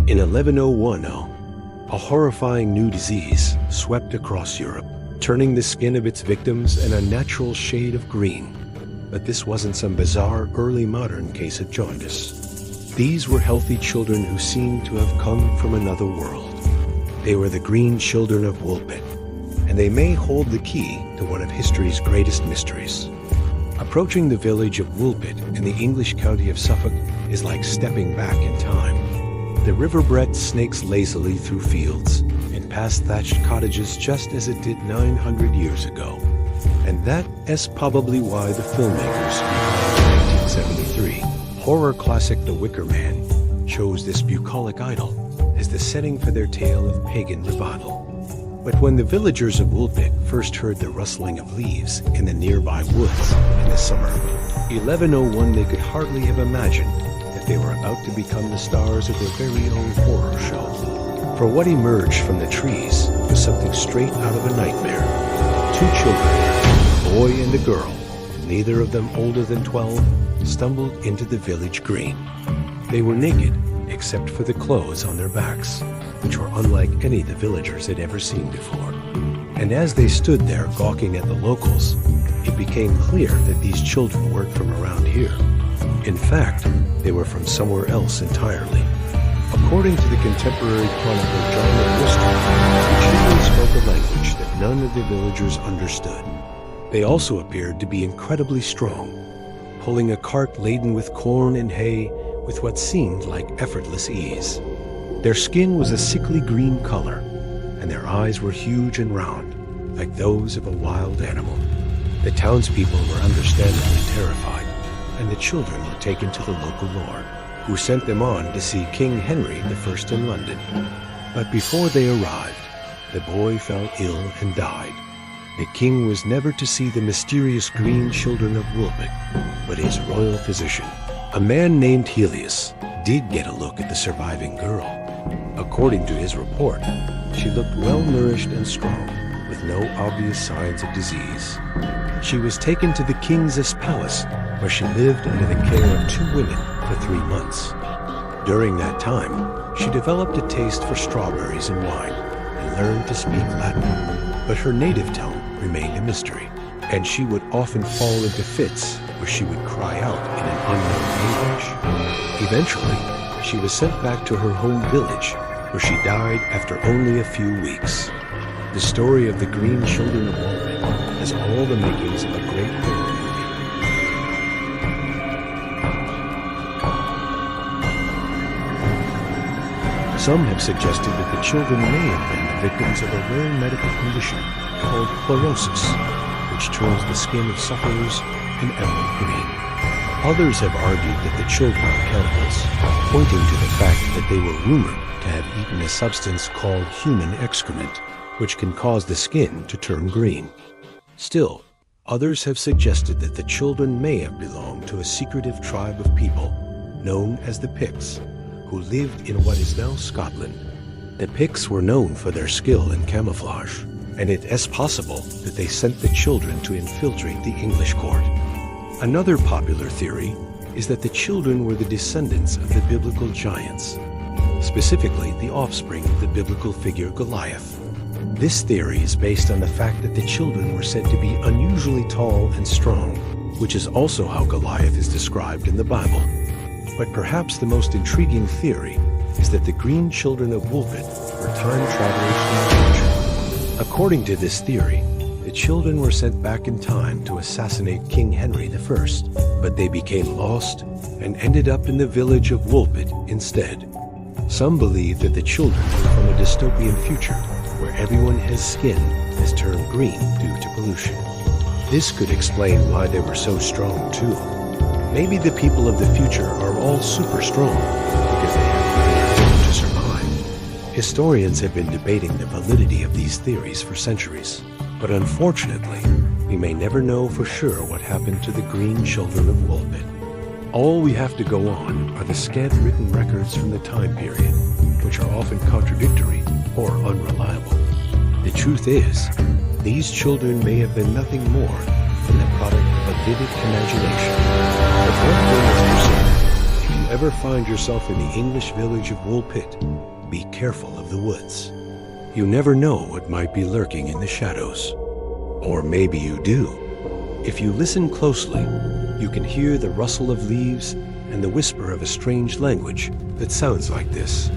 In 1101, a horrifying new disease swept across Europe, turning the skin of its victims an unnatural shade of green. But this wasn't some bizarre early modern case of jaundice. These were healthy children who seemed to have come from another world. They were the green children of Woolpit, and they may hold the key to one of history's greatest mysteries. Approaching the village of Woolpit in the English county of Suffolk is like stepping back in time. The river Brett snakes lazily through fields and past thatched cottages just as it did 900 years ago. And that is probably why the filmmakers behind the 1973 horror classic The Wicker Man chose this bucolic idol as the setting for their tale of pagan revival. But when the villagers of Woolpit first heard the rustling of leaves in the nearby woods in the summer of 1101, they could hardly have imagined that they were about to become the stars of their very own horror show. For what emerged from the trees was something straight out of a nightmare. Two children, a boy and a girl, neither of them older than 12, stumbled into the village green. They were naked, except for the clothes on their backs, which were unlike any the villagers had ever seen before. And as they stood there gawking at the locals, it became clear that these children weren't from around here. In fact, they were from somewhere else entirely. According to the contemporary chronicler John of Worcester, the children spoke a language that none of the villagers understood. They also appeared to be incredibly strong, pulling a cart laden with corn and hay with what seemed like effortless ease. Their skin was a sickly green color, and their eyes were huge and round, like those of a wild animal. The townspeople were understandably terrified, and the children were taken to the local lord, who sent them on to see King Henry I in London. But before they arrived, the boy fell ill and died. The king was never to see the mysterious green children of Woolpit, but his royal physician, a man named Helios, did get a look at the surviving girl. According to his report, she looked well-nourished and strong, with no obvious signs of disease. She was taken to the king's palace, where she lived under the care of 2 women for 3 months. During that time, she developed a taste for strawberries and wine, and learned to speak Latin. But her native tongue remained a mystery, and she would often fall into fits where she would cry out in an unknown language. Eventually, she was sent back to her home village, where she died after only a few weeks. The story of the green children of Woolpit has all the makings of a great horror movie. Some have suggested that the children may have been the victims of a rare medical condition called chlorosis, which turns the skin of sufferers an emerald green. Others have argued that the children are cannibals, pointing to the fact that they were rumored to have eaten a substance called human excrement, which can cause the skin to turn green. Still, others have suggested that the children may have belonged to a secretive tribe of people known as the Picts, who lived in what is now Scotland. The Picts were known for their skill in camouflage, and it is possible that they sent the children to infiltrate the English court. Another popular theory is that the children were the descendants of the biblical giants, specifically the offspring of the biblical figure Goliath. This theory is based on the fact that the children were said to be unusually tall and strong, which is also how Goliath is described in the Bible. But perhaps the most intriguing theory is that the green children of Woolpit were time travelers from the future. According to this theory, the children were sent back in time to assassinate King Henry I, but they became lost and ended up in the village of Woolpit instead. Some believe that the children were from a dystopian future where everyone has skin has turned green due to pollution. This could explain why they were so strong too. Maybe the people of the future are all super strong because they have to be able to survive. Historians have been debating the validity of these theories for centuries, but unfortunately, we may never know for sure what happened to the green children of Woolpit. All we have to go on are the scant written records from the time period, which are often contradictory or unreliable. The truth is, these children may have been nothing more than the product of a vivid imagination. But one thing is for certain, if you ever find yourself in the English village of Woolpit, Be careful of the woods. You never know what might be lurking in the shadows. Or maybe you do. If you listen closely, you can hear the rustle of leaves and the whisper of a strange language that sounds like this.